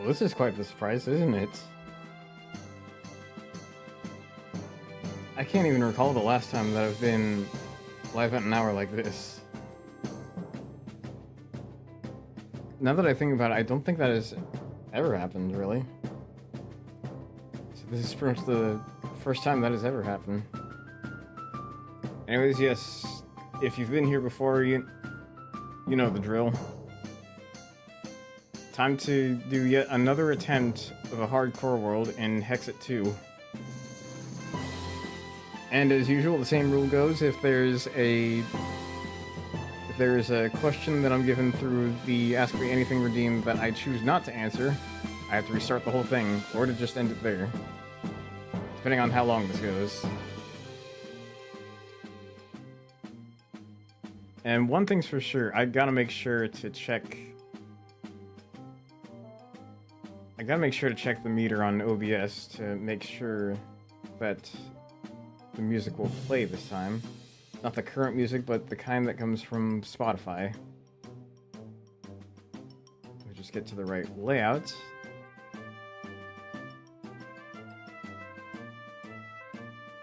Well, this is quite the surprise, isn't it? I can't even recall the last time that I've been live at an hour like this. Now that I think about it, I don't think that has ever happened, really. So this is pretty much the first time that has ever happened. Anyways, yes, if you've been here before, you know the drill. Time to do yet another attempt of a hardcore world in Hexxit 2. And as usual, the same rule goes: if there's a question that I'm given through the Ask Me Anything redeem that I choose not to answer, I have to restart the whole thing, or to just end it there. Depending on how long this goes. And one thing's for sure, I gotta make sure to check the meter on OBS to make sure that the music will play this time. Not the current music, but the kind that comes from Spotify. We just get to the right layout.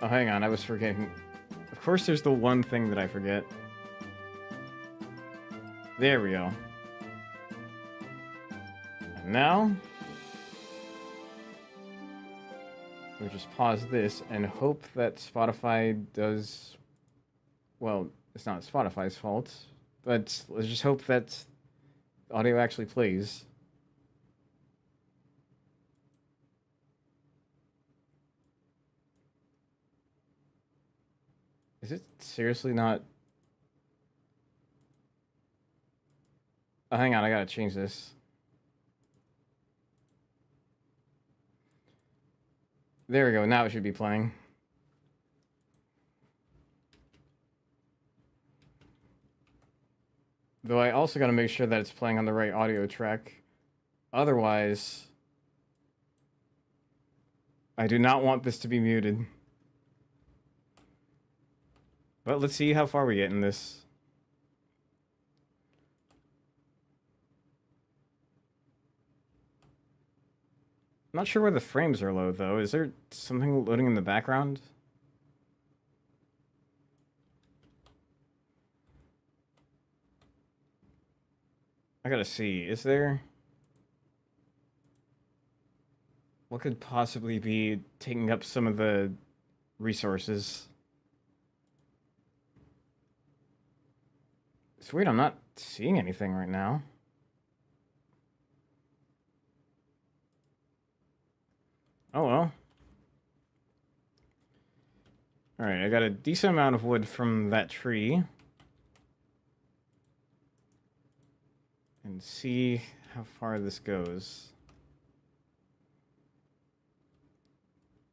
Oh, hang on, I was forgetting. Of course there's the one thing that I forget. There we go. And now we just pause this and hope that Spotify does... Well, it's not Spotify's fault, but let's just hope that the audio actually plays. Is it seriously not... Oh, hang on, I gotta change this. There we go, now it should be playing. Though I also gotta make sure that it's playing on the right audio track. Otherwise, I do not want this to be muted. But let's see how far we get in this. I'm not sure where the frames are low, though. Is there something loading in the background? I gotta see. Is there... What could possibly be taking up some of the resources? It's weird, I'm not seeing anything right now. Oh well. Alright, I got a decent amount of wood from that tree. And see how far this goes.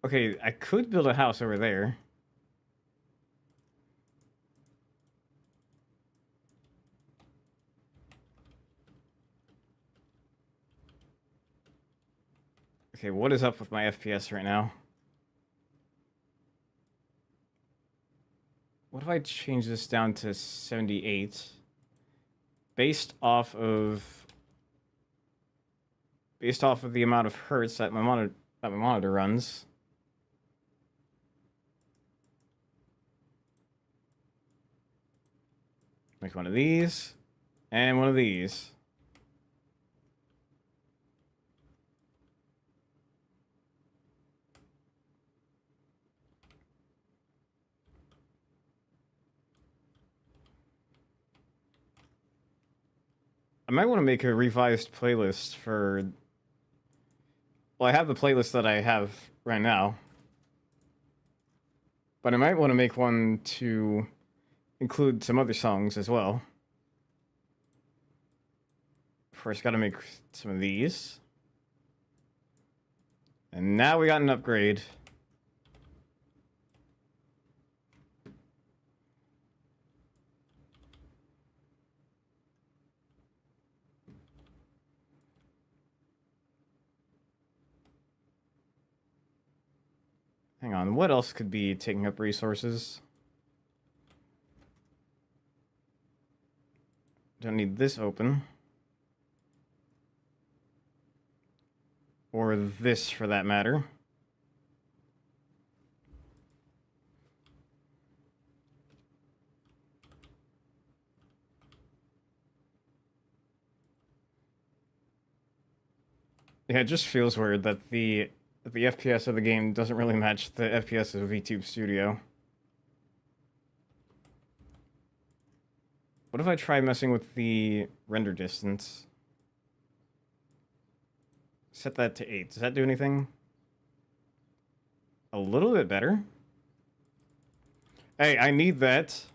Okay, I could build a house over there. Okay, what is up with my FPS right now? What if I change this down to 78? Based off of the amount of hertz that my monitor runs. Make one of these and one of these. I might want to make a revised playlist for... Well, I have the playlist that I have right now. But I might want to make one to include some other songs as well. First, gotta make some of these. And now we got an upgrade. Hang on, what else could be taking up resources? Don't need this open. or this for that matter. Yeah, it just feels weird that the FPS of the game doesn't really match the FPS of VTube Studio. What if I try messing with the render distance? Set that to 8. Does that do anything? A little bit better. Hey, I need that.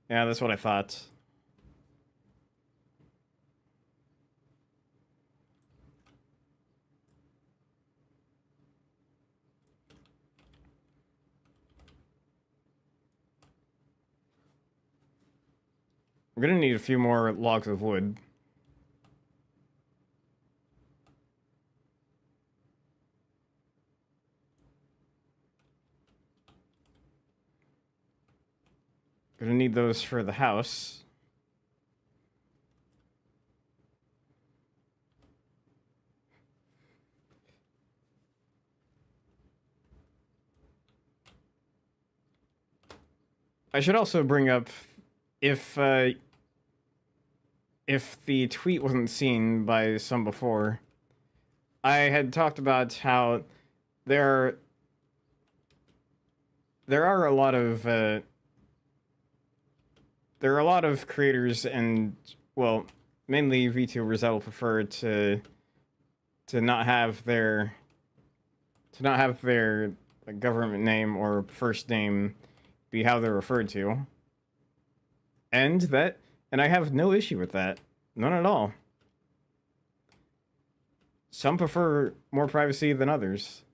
Yeah, that's what I thought. We're gonna need a few more logs of wood. Gonna need those for the house. I should also bring up if the tweet wasn't seen by some before, I had talked about how there are a lot of creators and, well, mainly VTubers that will prefer to not have their like, government name or first name be how they're referred to. And I have no issue with that. None at all. Some prefer more privacy than others.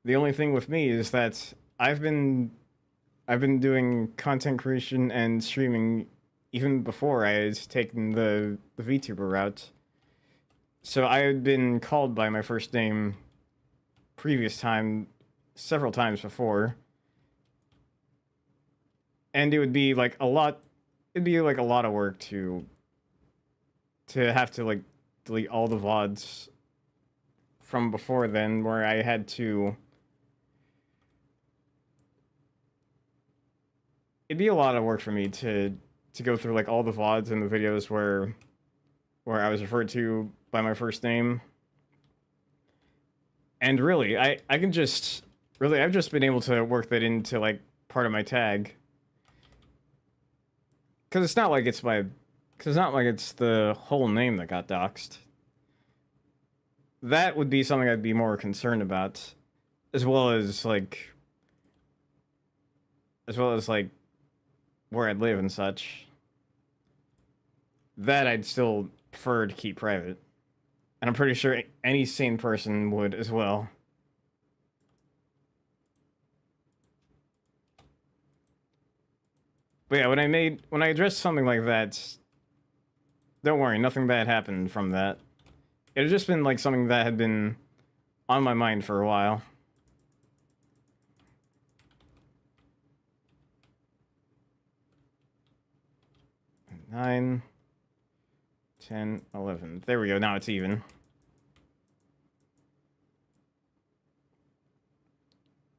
The only thing with me is that I've been doing content creation and streaming even before I had taken the VTuber route. So I had been called by my first name several times before. And it would be like a lot of work to have to like delete all the VODs from before then, where I had to. It'd be a lot of work for me to go through like all the VODs and the videos where I was referred to by my first name. And really, I've just been able to work that into like part of my tag. Because it's not like it's the whole name that got doxed. That would be something I'd be more concerned about, as well as like where I'd live and such. That I'd still prefer to keep private. And I'm pretty sure any sane person would as well. But yeah, when I addressed something like that, don't worry, nothing bad happened from that. It had just been like something that had been on my mind for a while. Nine, 10, 11. There we go, now it's even.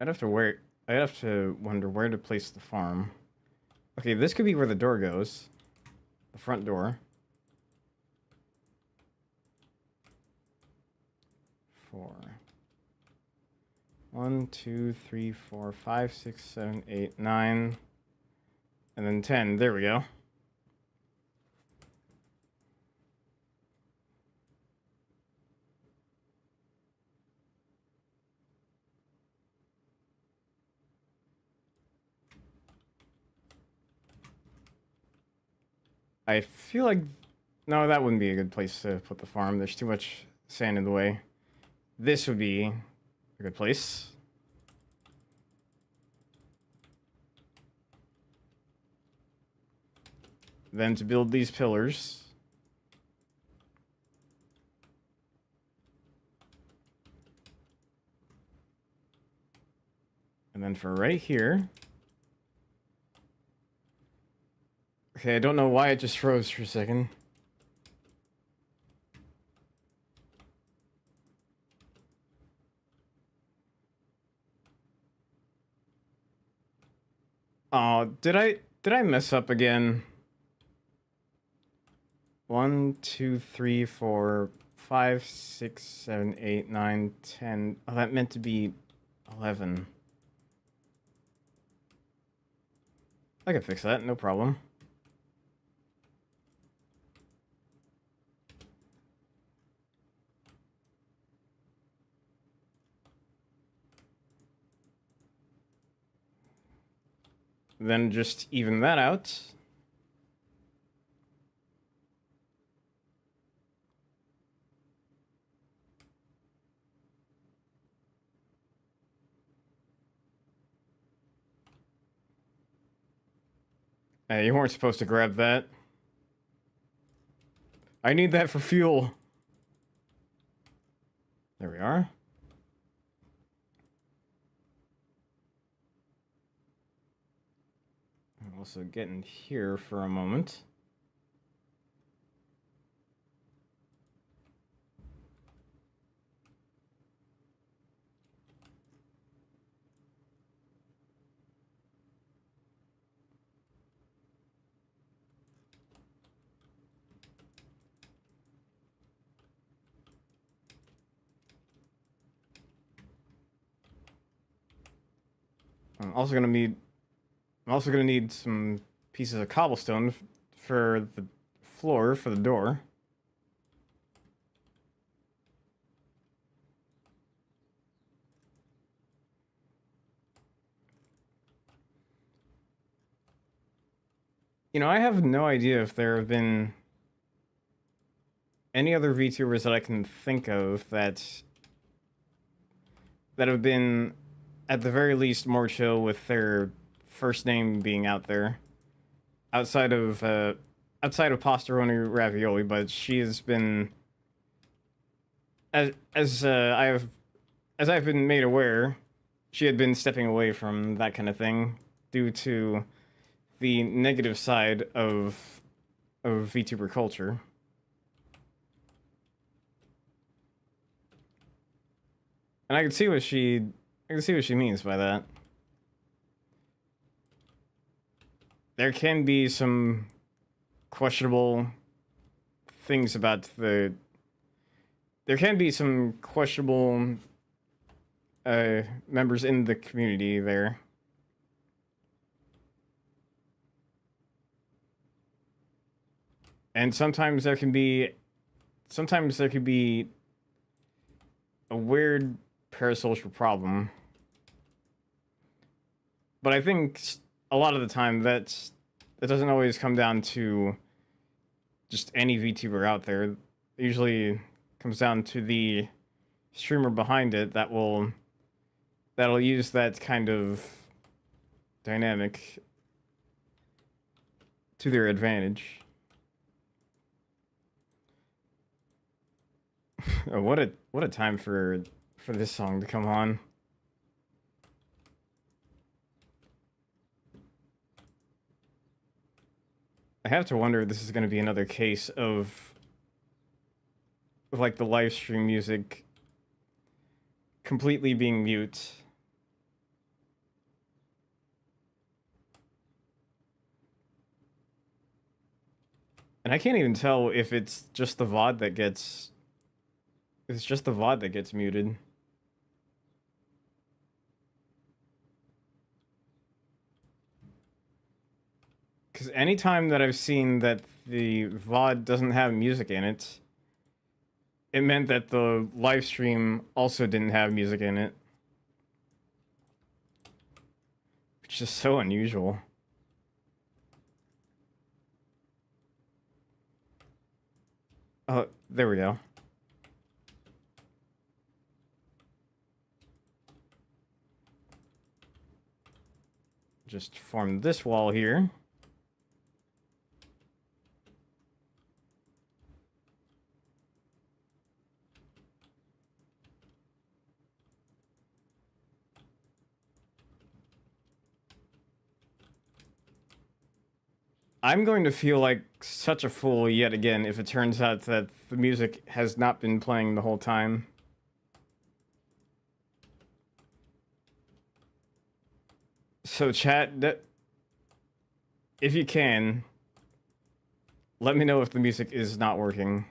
I'd have to wonder where to place the farm. Okay, this could be where the door goes. The front door. 4. 1, 2, 3, 4, 5, 6, 7, 8, 9. And then 10. There we go. I feel like... No, that wouldn't be a good place to put the farm. There's too much sand in the way. This would be a good place. Then to build these pillars. And then for right here... Okay, I don't know why it just froze for a second. Oh, did I mess up again? 1, 2, 3, 4, 5, 6, 7, 8, 9, 10. Oh, that meant to be 11. I can fix that, no problem. Then just even that out. Hey, you weren't supposed to grab that. I need that for fuel. There we are. I'll also get in here for a moment. I'm also gonna need some pieces of cobblestone for the floor for the door. You know, I have no idea if there have been any other VTubers that I can think of that have been at the very least more chill with their first name being out there. Outside of Pastoroni Ravioli, but she has been as I've been made aware, she had been stepping away from that kind of thing due to the negative side of VTuber culture. And I can see what she means by that. There can be some questionable things about the. There can be some questionable members in the community there. And sometimes there can be a weird parasocial problem. But I think a lot of the time that doesn't always come down to just any VTuber out there. It usually comes down to the streamer behind it that'll use that kind of dynamic to their advantage. Oh, what a time for this song to come on. I have to wonder if this is going to be another case of like the live stream music completely being mute. And I can't even tell if it's just the VOD that gets muted. Because anytime that I've seen that the VOD doesn't have music in it, it meant that the live stream also didn't have music in it. Which is so unusual. Oh, there we go. Just form this wall here. I'm going to feel like such a fool yet again if it turns out that the music has not been playing the whole time. So chat, if you can, let me know if the music is not working.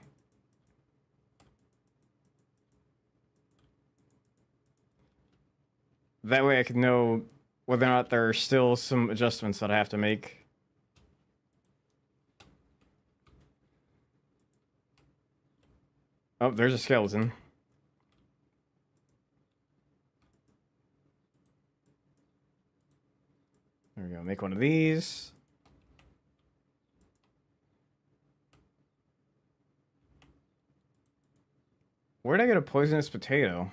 That way I can know whether or not there are still some adjustments that I have to make. Oh, there's a skeleton. There we go, make one of these. Where'd I get a poisonous potato?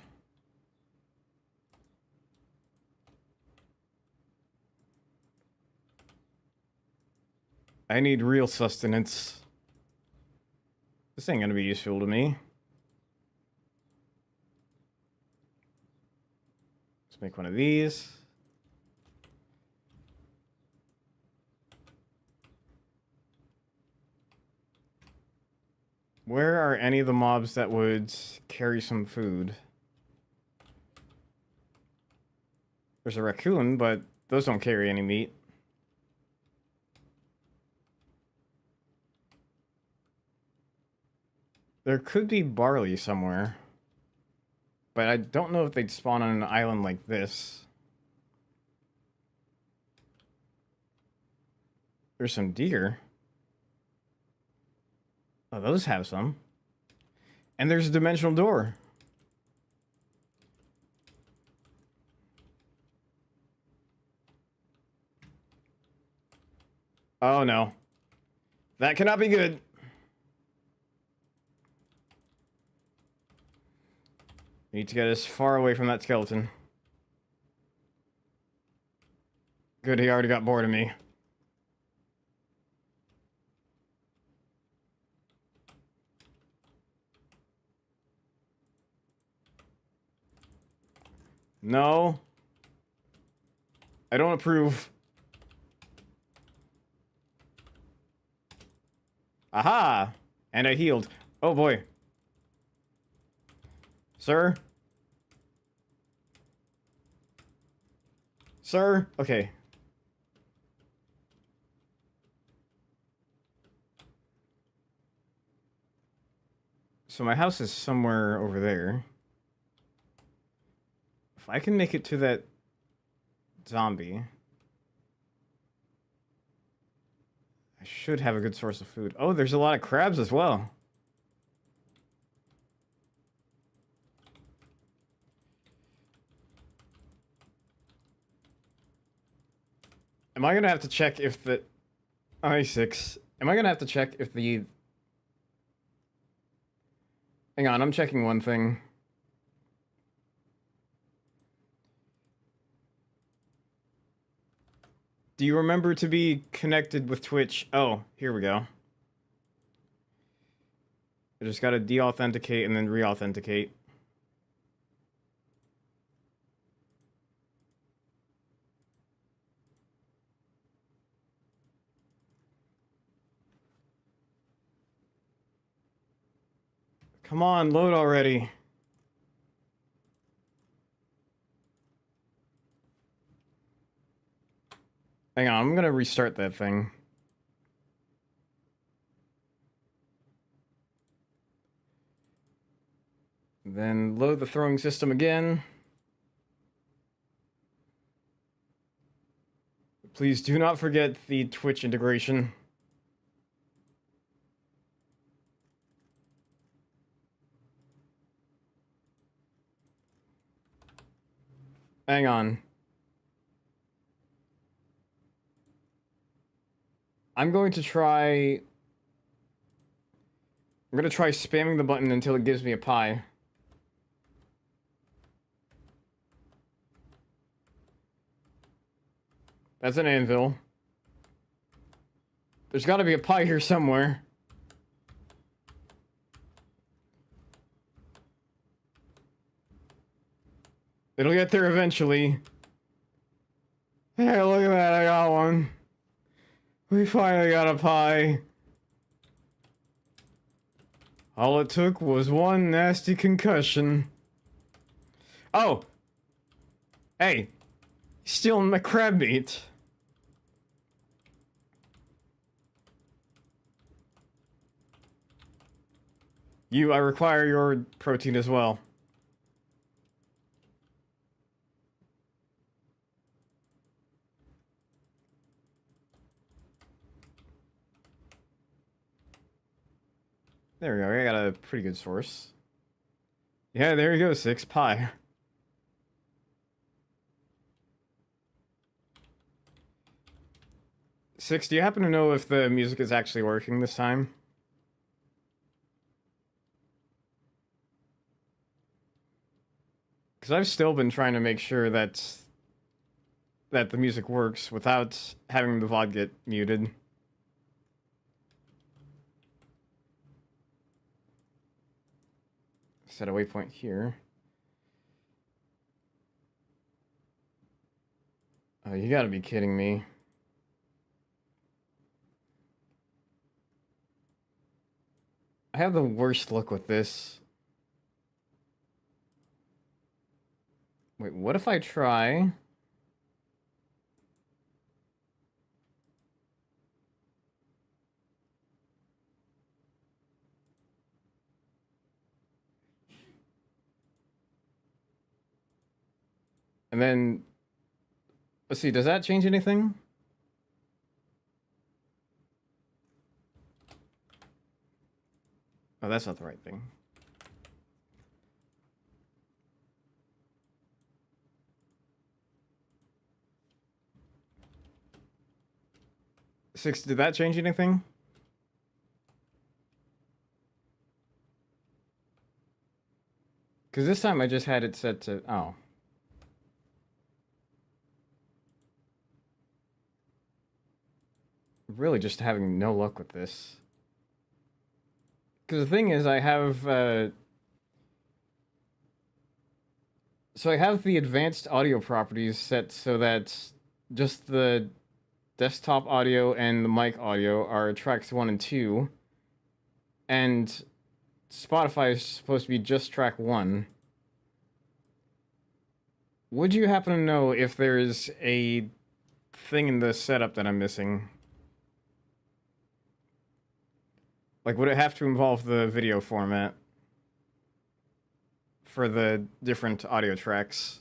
I need real sustenance. This ain't gonna be useful to me. Let's make one of these. Where are any of the mobs that would carry some food? There's a raccoon, but those don't carry any meat. There could be barley somewhere. But I don't know if they'd spawn on an island like this. There's some deer. Oh, those have some. And there's a dimensional door. Oh no. That cannot be good. Need to get as far away from that skeleton. Good, he already got bored of me. No. I don't approve. Aha! And I healed. Oh boy. Sir? Sir? Okay. So my house is somewhere over there. If I can make it to that zombie, I should have a good source of food. Oh, there's a lot of crabs as well. Am I gonna have to check if the I6? Am I gonna have to check if the? Hang on, I'm checking one thing. Do you remember to be connected with Twitch? Oh, here we go. I just gotta de-authenticate and then re-authenticate. Come on, load already. Hang on, I'm gonna restart that thing. Then load the throwing system again. Please do not forget the Twitch integration. Hang on. I'm going to try spamming the button until it gives me a pie. That's an anvil. There's got to be a pie here somewhere. It'll get there eventually. Hey, look at that, I got one. We finally got a pie. All it took was one nasty concussion. Oh! Hey! Stealing my crab meat. I require your protein as well. There we go, I got a pretty good source. Yeah, there you go, 6 pi. Six, do you happen to know if the music is actually working this time? Because I've still been trying to make sure that the music works without having the VOD get muted. Set a waypoint here. Oh, you gotta be kidding me. I have the worst luck with this. Wait, what if I try? And then, let's see, does that change anything? Oh, that's not the right thing. Six, did that change anything? Because this time I just had it set to, oh. Really just having no luck with this. Because the thing is, I have, so I have the advanced audio properties set so that just the desktop audio and the mic audio are tracks 1 and 2. And Spotify is supposed to be just track 1. Would you happen to know if there's a thing in the setup that I'm missing? Like, would it have to involve the video format for the different audio tracks?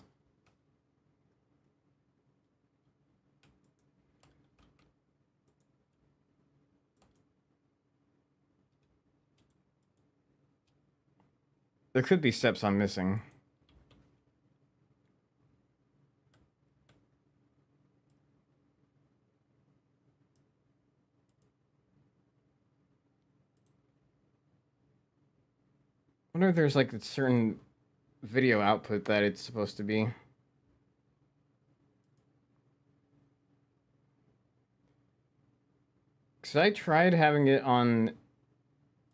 There could be steps I'm missing. I wonder if there's like a certain video output that it's supposed to be. Cause I tried having it on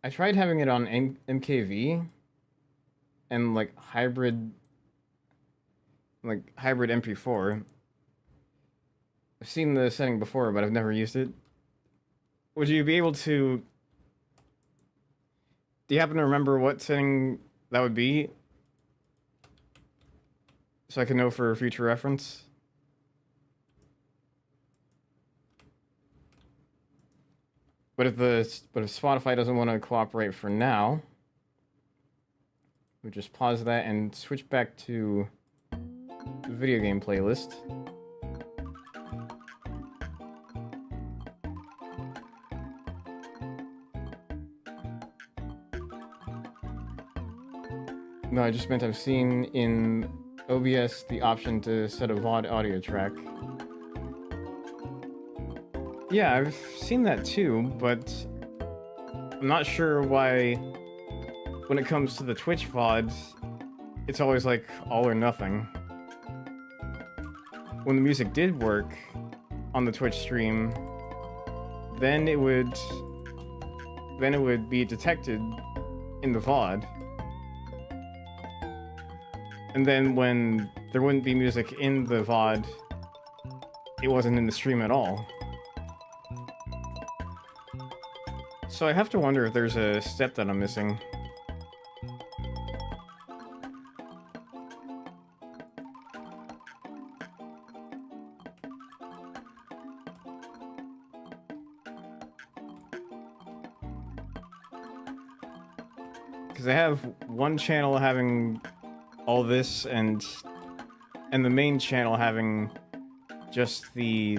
MKV and like hybrid MP4. I've seen the setting before, but I've never used it. Would you be able to... Do you happen to remember what setting that would be? So I can know for future reference? But if Spotify doesn't want to cooperate for now, we just pause that and switch back to the video game playlist. No, I just meant I've seen in OBS the option to set a VOD audio track. Yeah, I've seen that too, but I'm not sure why when it comes to the Twitch VODs, it's always like all or nothing. When the music did work on the Twitch stream, then it would be detected in the VOD. And then when there wouldn't be music in the VOD, it wasn't in the stream at all. So I have to wonder if there's a step that I'm missing. because I have one channel having all this and the main channel having just the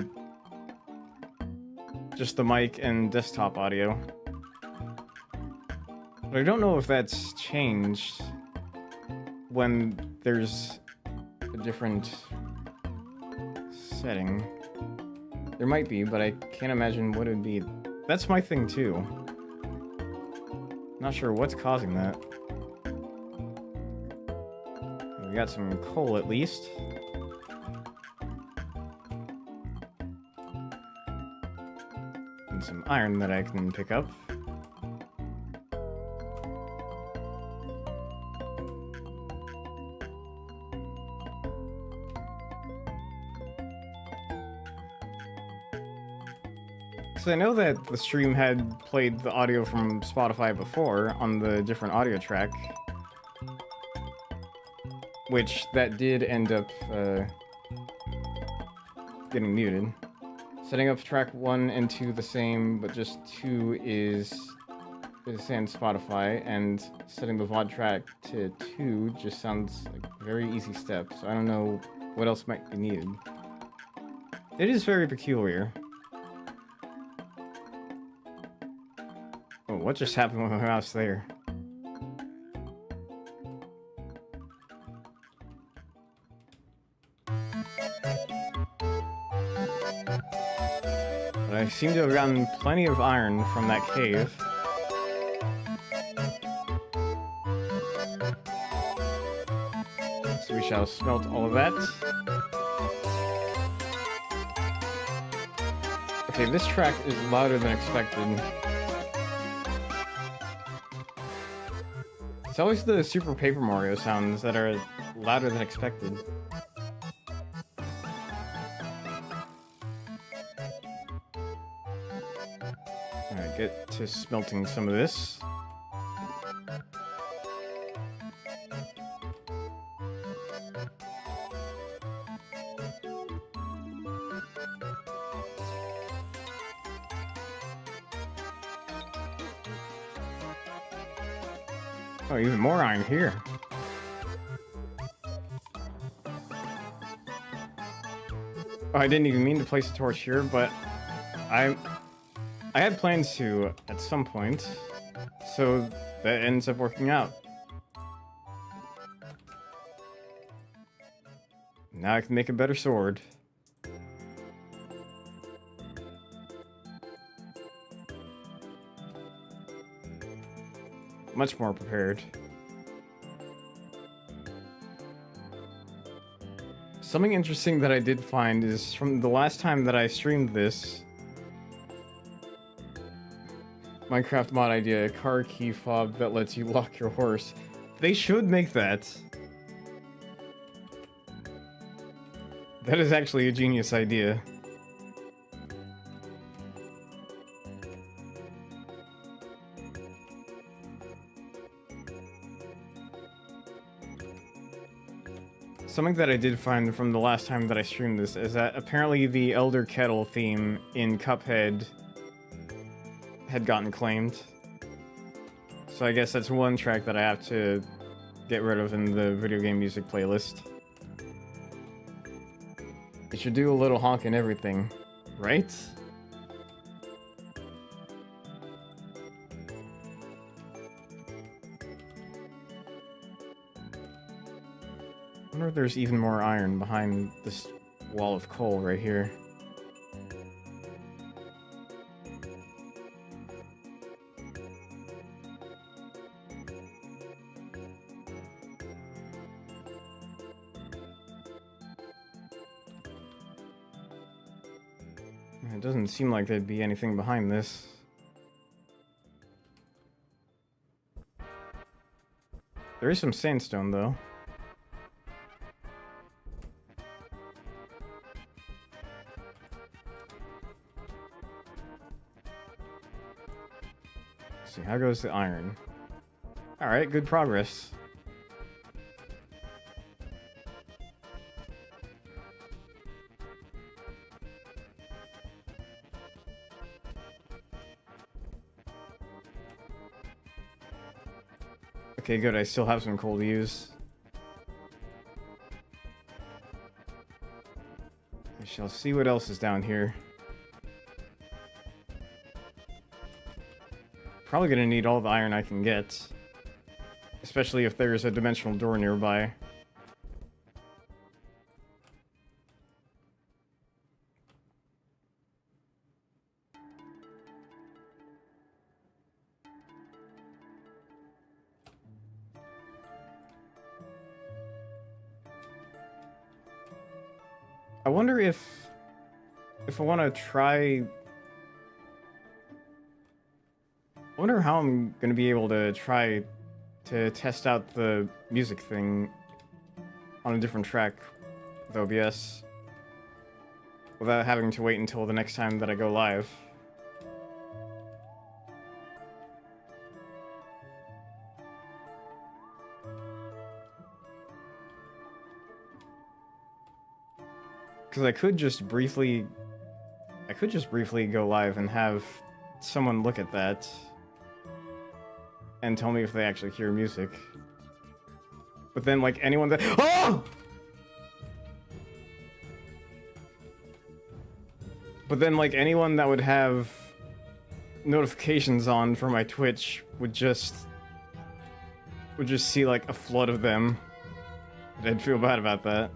mic and desktop audio. But I don't know if that's changed when there's a different setting. There might be, but I can't imagine what it would be. That's my thing too. Not sure what's causing that. We got some coal at least. And some iron that I can pick up. So I know that the stream had played the audio from Spotify before on the different audio track, which that did end up getting muted. Setting up track 1 and 2 the same, but just 2 is on Spotify, and setting the VOD track to 2 just sounds like a very easy step, so I don't know what else might be needed. It is very peculiar. Oh, what just happened with my mouse there? But I seem to have gotten plenty of iron from that cave. So we shall smelt all of that. Okay, this track is louder than expected. It's always the Super Paper Mario sounds that are louder than expected. Alright, get to smelting some of this. Oh, even more iron here. Oh, I didn't even mean to place a torch here, but I had plans to at some point, so that ends up working out. Now I can make a better sword. Much more prepared. Something interesting that I did find is from the last time that I streamed this, Minecraft mod idea, a car key fob that lets you lock your horse. They should make that. That is actually a genius idea. Something that I did find from the last time that I streamed this is that apparently the Elder Kettle theme in Cuphead had gotten claimed. So I guess that's one track that I have to get rid of in the video game music playlist. It should do a little honk and everything, right? I wonder if there's even more iron behind this wall of coal right here. It doesn't seem like there'd be anything behind this. There is some sandstone, though. Let's see, how goes the iron? Alright, good progress. Okay, good. I still have some coal to use. I shall see what else is down here. Probably gonna need all the iron I can get. Especially if there's a dimensional door nearby. I wonder if I want to try... I wonder how I'm going to be able to try to test out the music thing on a different track with OBS without having to wait until the next time that I go live. Because I could just briefly go live and have someone look at that and tell me if they actually hear music. But then, like, anyone that... Oh! But then, like, anyone that would have notifications on for my Twitch would just see, like, a flood of them. And I'd feel bad about that.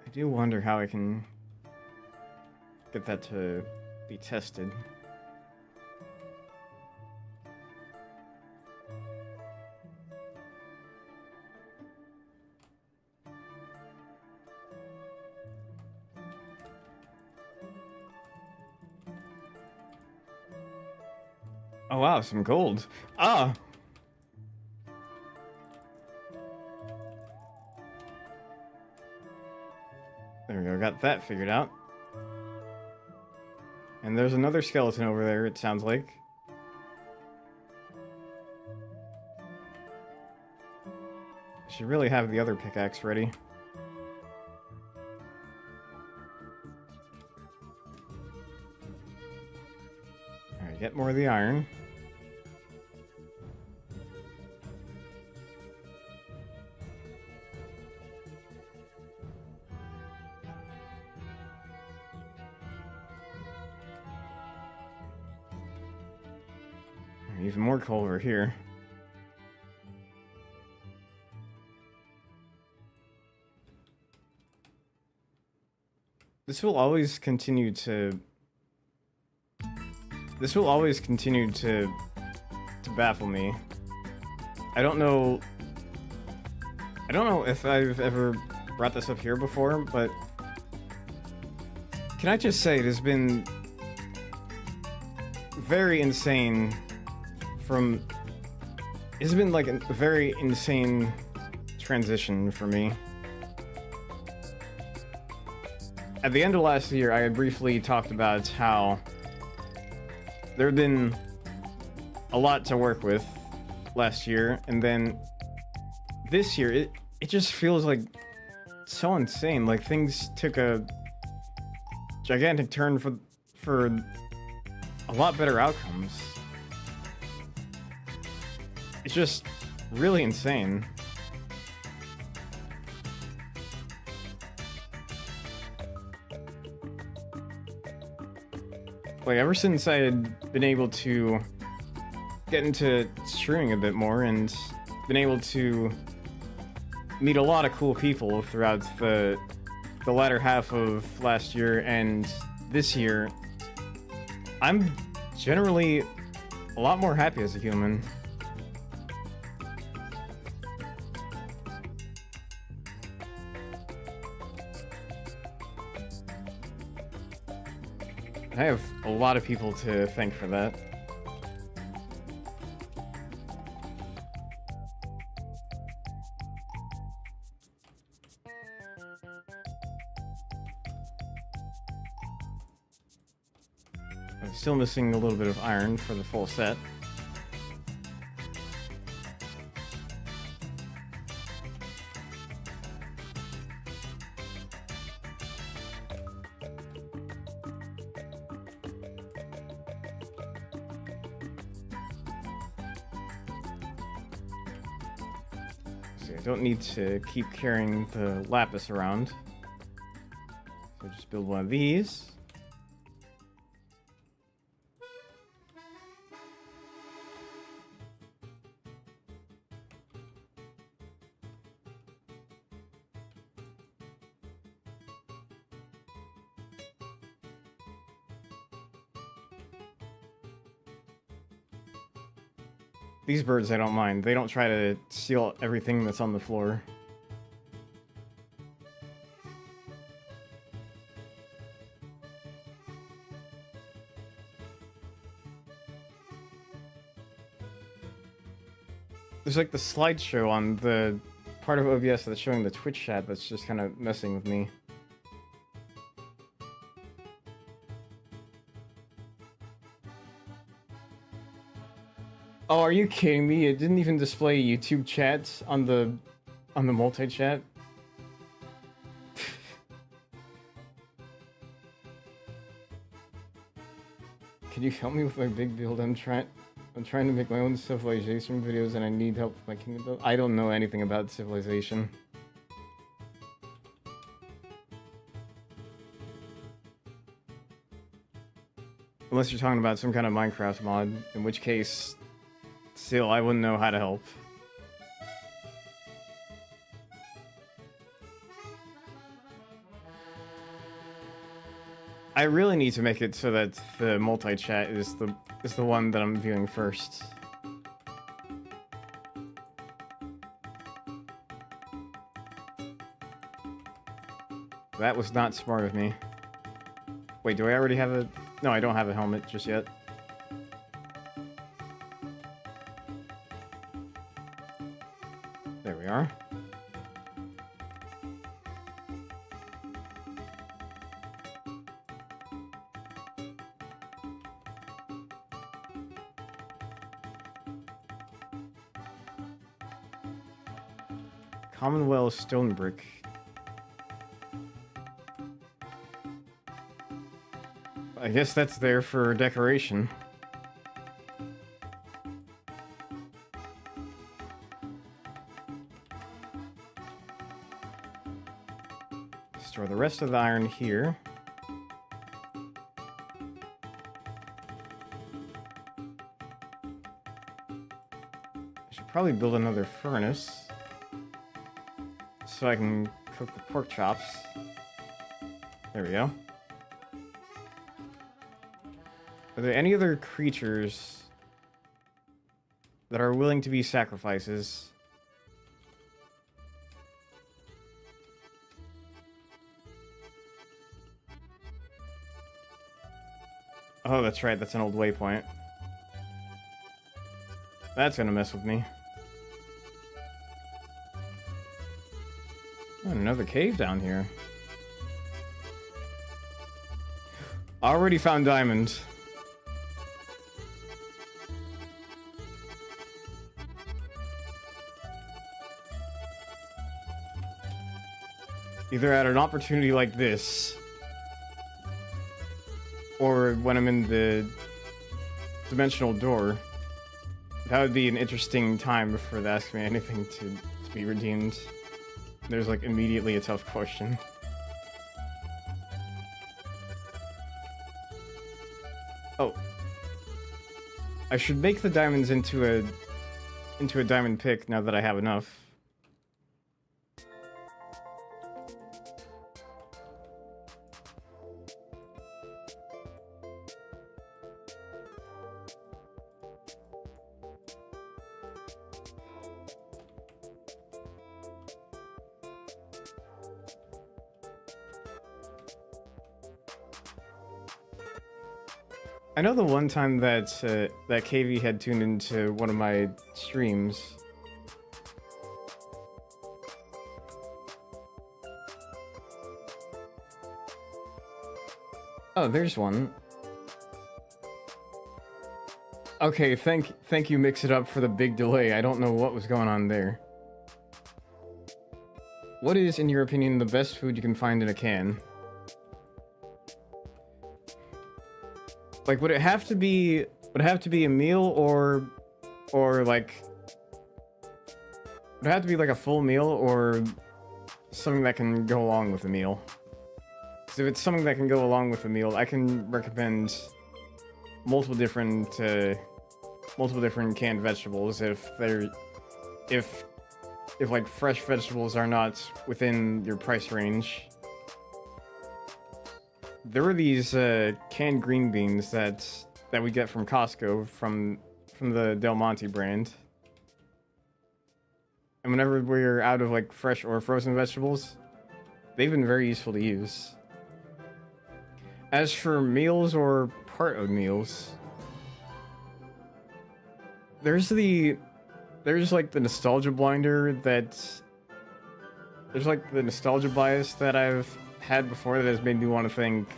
I do wonder how I can get that to be tested. Oh wow, some gold. Ah! There we go, got that figured out. And there's another skeleton over there, it sounds like. I should really have the other pickaxe ready. Alright, get more of the iron. Even more coal over here. This will always continue to baffle me. I don't know if I've ever brought this up here before, but can I just say it has been very insane it's been like a very insane transition for me. At the end of last year, I had briefly talked about how there had been a lot to work with last year, and then this year, it just feels like so insane. Like things took a gigantic turn for a lot better outcomes. It's just really insane. Like, ever since I had been able to get into streaming a bit more and been able to meet a lot of cool people throughout the latter half of last year and this year, I'm generally a lot more happy as a human. I have a lot of people to thank for that. I'm still missing a little bit of iron for the full set. See, I don't need to keep carrying the lapis around. So just build one of these. These birds I don't mind. They don't try to steal everything that's on the floor. There's like the slideshow on the part of OBS that's showing the Twitch chat that's just kind of messing with me. Oh, are you kidding me? It didn't even display YouTube chats on the multi-chat. Can you help me with my big build? I'm trying to make my own civilization videos and I need help with my kingdom build. I don't know anything about civilization. Unless you're talking about some kind of Minecraft mod, in which case, still, I wouldn't know how to help. I really need to make it so that the multi-chat is the one that I'm viewing first. That was not smart of me. Wait, do I already have a... No, I don't have a helmet just yet. There we are. Commonwealth stone brick. I guess that's there for decoration. Store the rest of the iron here. I should probably build another furnace so I can cook the pork chops. There we go. Are there any other creatures that are willing to be sacrifices? Oh, that's right, that's an old waypoint. That's gonna mess with me. Oh, another cave down here. Already found diamonds. Either at an opportunity like this, or when I'm in the dimensional door. That would be an interesting time for the Ask Me Anything to be redeemed. There's like immediately a tough question. Oh. I should make the diamonds into a diamond pick now that I have enough. I know the one time that that KV had tuned into one of my streams. Oh, there's one. Okay, thank you, Mix It Up, for the big delay. I don't know what was going on there. What is, in your opinion, the best food you can find in a can? Like, would it have to be a meal or like Would it have to be like a full meal or something that can go along with a meal? Because if it's something that can go along with a meal, I can recommend multiple different canned vegetables if they're if like fresh vegetables are not within your price range. There were these canned green beans that we get from Costco from the Del Monte brand. And whenever we're out of like fresh or frozen vegetables, they've been very useful to use. As for meals or part of meals, there's like the nostalgia blinder there's like the nostalgia bias that I've had before that has made me want to think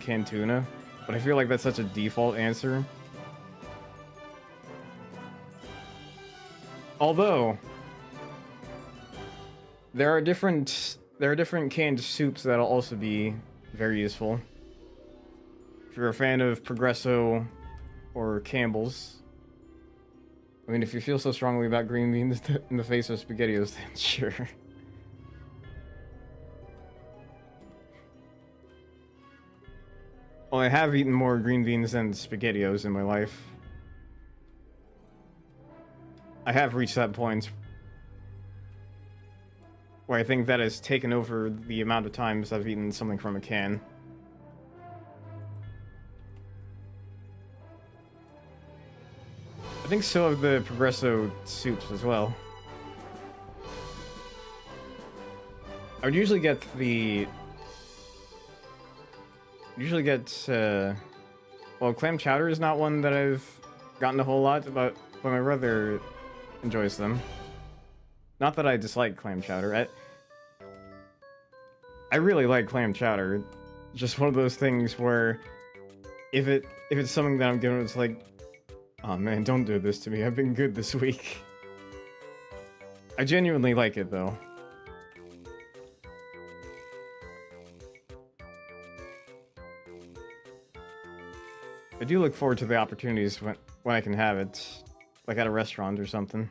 canned tuna, but I feel like that's such a default answer. Although there are different canned soups that'll also be very useful. If you're a fan of Progresso or Campbell's. I mean, if you feel so strongly about green beans in the face of SpaghettiOs, then sure. Well, I have eaten more green beans than SpaghettiOs in my life. I have reached that point where I think that has taken over the amount of times I've eaten something from a can. I think so have the Progresso soups as well. I would usually get well, clam chowder is not one that I've gotten a whole lot, but my brother enjoys them. Not that I dislike clam chowder. I really like clam chowder. Just one of those things where if it's something that I'm given, it's like, oh man, don't do this to me. I've been good this week. I genuinely like it though. I do look forward to the opportunities when I can have it, like at a restaurant or something.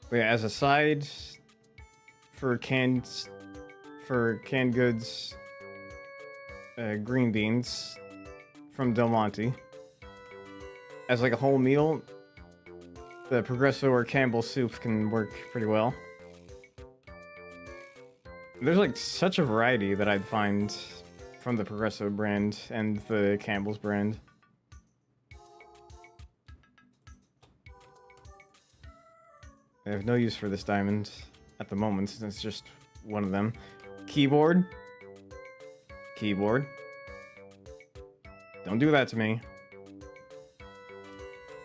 But yeah, as a side for canned goods, green beans from Del Monte. As like a whole meal, the Progresso or Campbell soup can work pretty well. There's like such a variety that I'd find from the Progresso brand and the Campbell's brand. I have no use for this diamond at the moment since it's just one of them. Keyboard. Keyboard. Don't do that to me.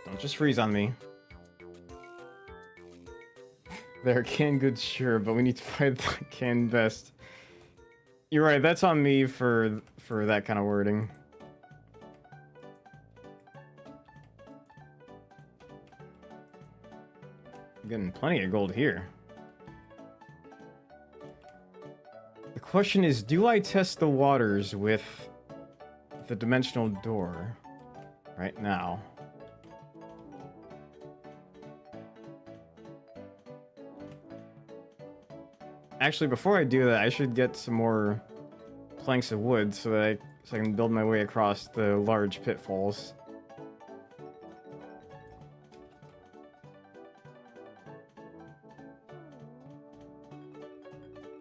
Don't just freeze on me. They're canned goods, sure, but we need to find the canned best. You're right, that's on me for that kind of wording. I'm getting plenty of gold here. The question is, do I test the waters with the dimensional door right now? Actually, before I do that, I should get some more planks of wood so that I can build my way across the large pitfalls.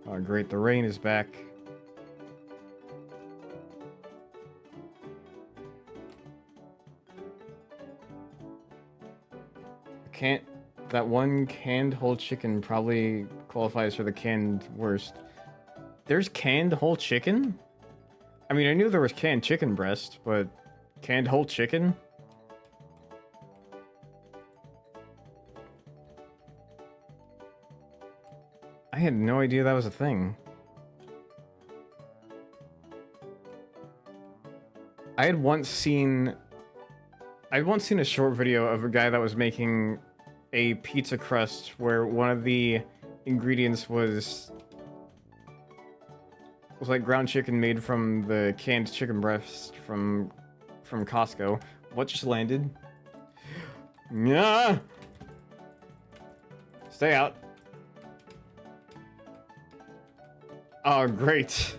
Oh, great, the rain is back. That one canned whole chicken probably qualifies for the canned worst. There's canned whole chicken? I mean, I knew there was canned chicken breast, but canned whole chicken? I had no idea that was a thing. I'd once seen a short video of a guy that was making a pizza crust where one of the ingredients was like ground chicken made from the canned chicken breast from from Costco. What just landed? Yeah. Stay out. Oh, great.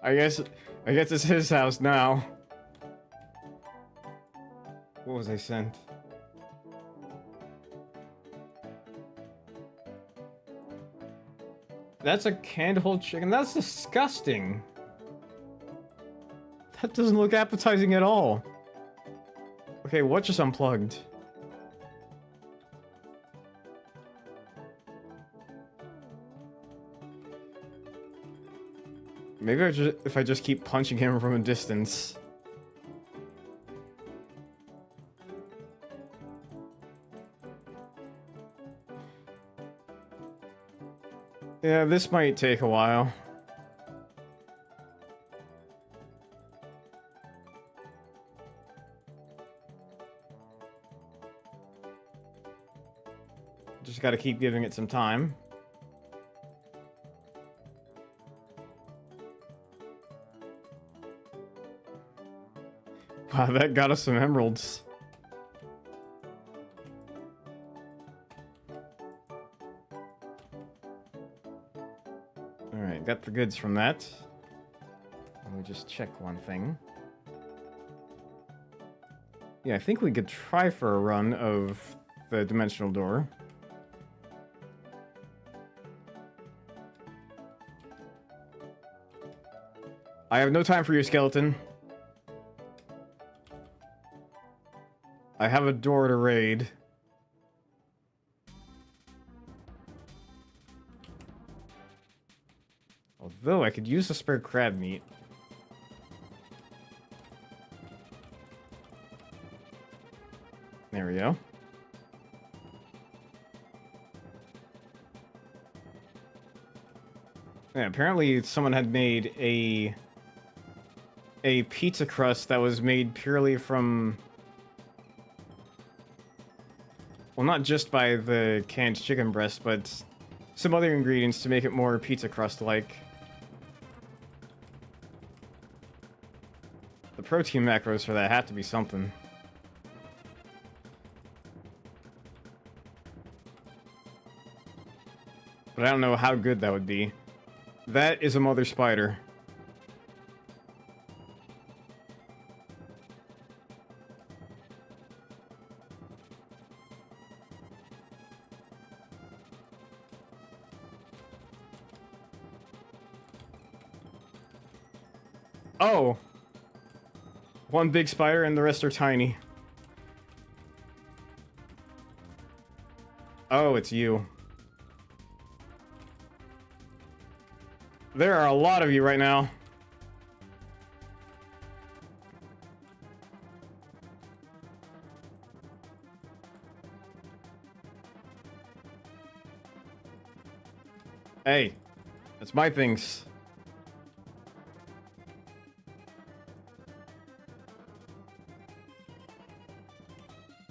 I guess it's his house now. What was I sent? That's a canned-whole chicken. That's disgusting. That doesn't look appetizing at all. Okay, what just unplugged? Maybe if I just keep punching him from a distance. Yeah, this might take a while. Just gotta keep giving it some time. Wow, that got us some emeralds. Alright, got the goods from that. Let me just check one thing. Yeah, I think we could try for a run of the dimensional door. I have no time for your skeleton. I have a door to raid. Although I could use the spare crab meat. There we go. Yeah, apparently someone had made a pizza crust that was made purely from... Well, not just by the canned chicken breast, but some other ingredients to make it more pizza crust-like. The protein macros for that have to be something. But I don't know how good that would be. That is a mother spider. Oh! One big spider and the rest are tiny. Oh, it's you. There are a lot of you right now. Hey, that's my things.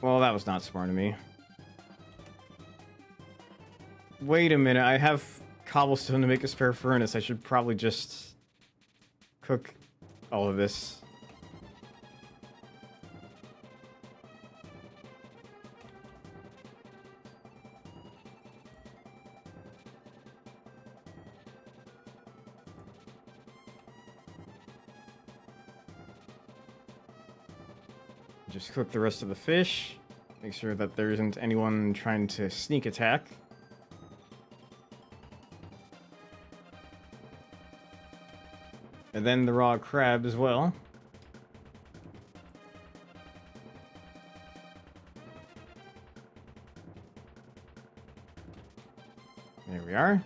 Well, that was not smart of me. Wait a minute, I have cobblestone to make a spare furnace. I should probably just cook all of this. Just cook the rest of the fish. Make sure that there isn't anyone trying to sneak attack. And then the raw crab as well. There we are.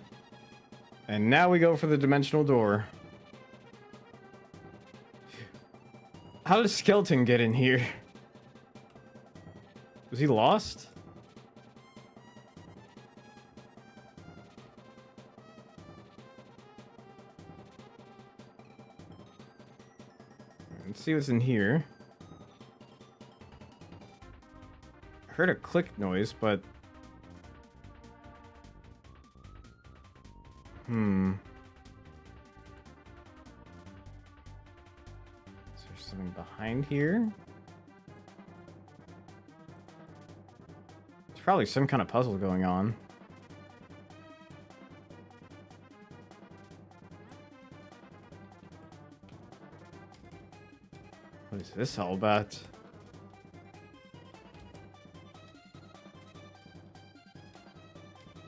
And now we go for the dimensional door. How did Skeleton get in here? Was he lost? Let's see what's in here. I heard a click noise, but... Is there something behind here. There's probably some kind of puzzle going on. What is this all about?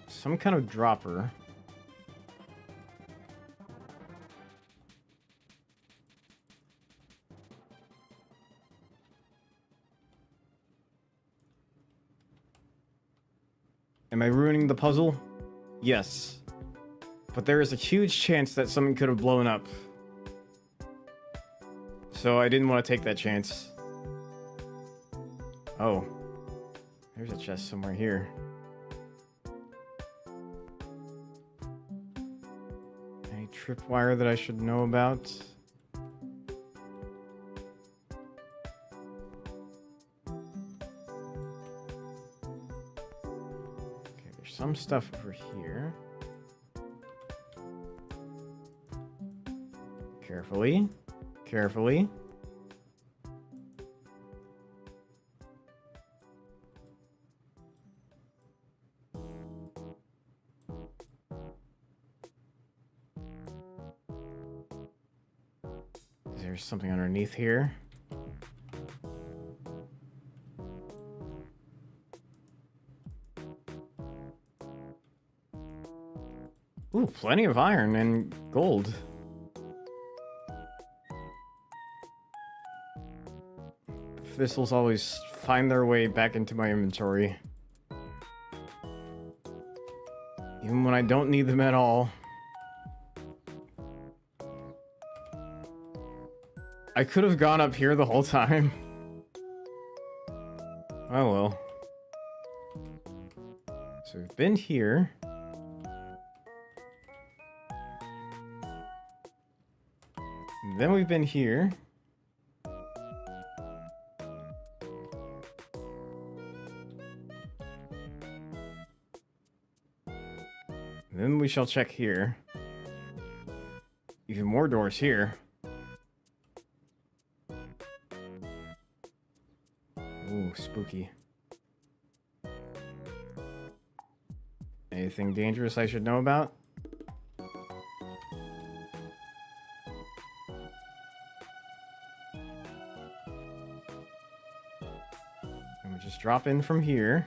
Some kind of dropper. Am I ruining the puzzle? Yes. But there is a huge chance that something could have blown up. So I didn't want to take that chance. Oh. There's a chest somewhere here. Any tripwire that I should know about? Okay, there's some stuff over here. Carefully. Carefully. There's something underneath here. Ooh, plenty of iron and gold. Thistles always find their way back into my inventory. Even when I don't need them at all. I could have gone up here the whole time. Oh well. So we've been here. Then we've been here. Then we shall check here. Even more doors here. Ooh, spooky. Anything dangerous I should know about? And we just drop in from here.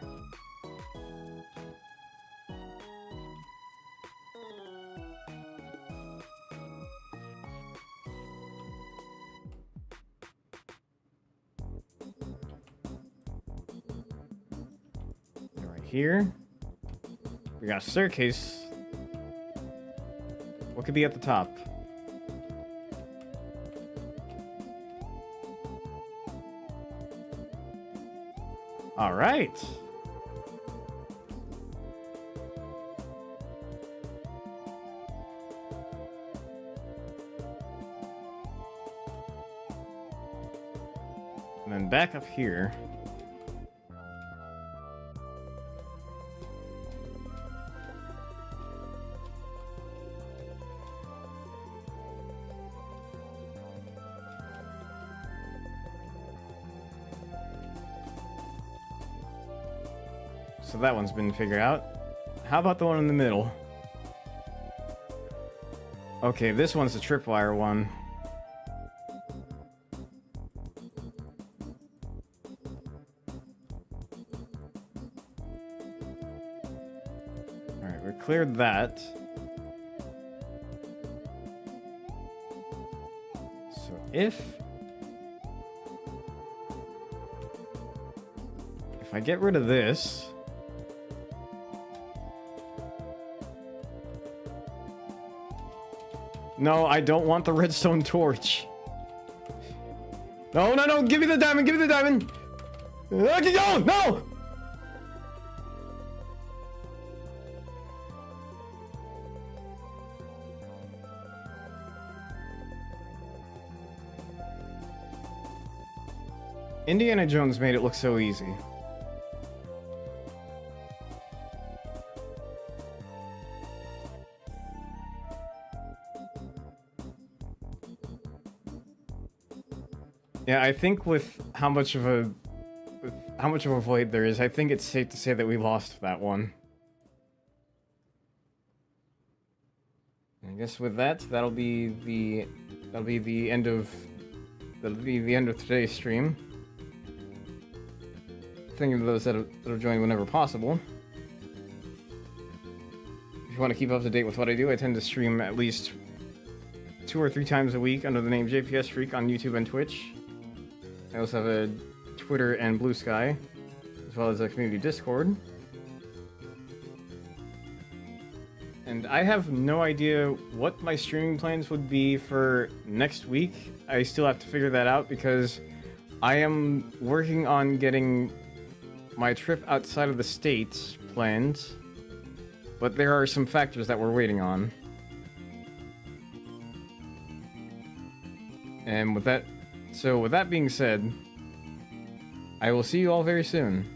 Here we got a staircase. What could be at the top? All right. And then back up here. So that one's been figured out. How about the one in the middle? Okay, this one's the tripwire one. Alright, we cleared that. So if I get rid of this, no, I don't want the redstone torch. No, no, no, give me the diamond, give me the diamond. No, no! Indiana Jones made it look so easy. Yeah, I think with how much of a void there is, I think it's safe to say that we lost that one. I guess with that, that'll be the end of today's stream. Thank you to those that have joined whenever possible. If you want to keep up to date with what I do, I tend to stream at least 2 or 3 times a week under the name JPS Freak on YouTube and Twitch. I also have a Twitter and Blue Sky, as well as a community Discord. And I have no idea what my streaming plans would be for next week. I still have to figure that out because I am working on getting my trip outside of the States planned, but there are some factors that we're waiting on. And with that being said, I will see you all very soon.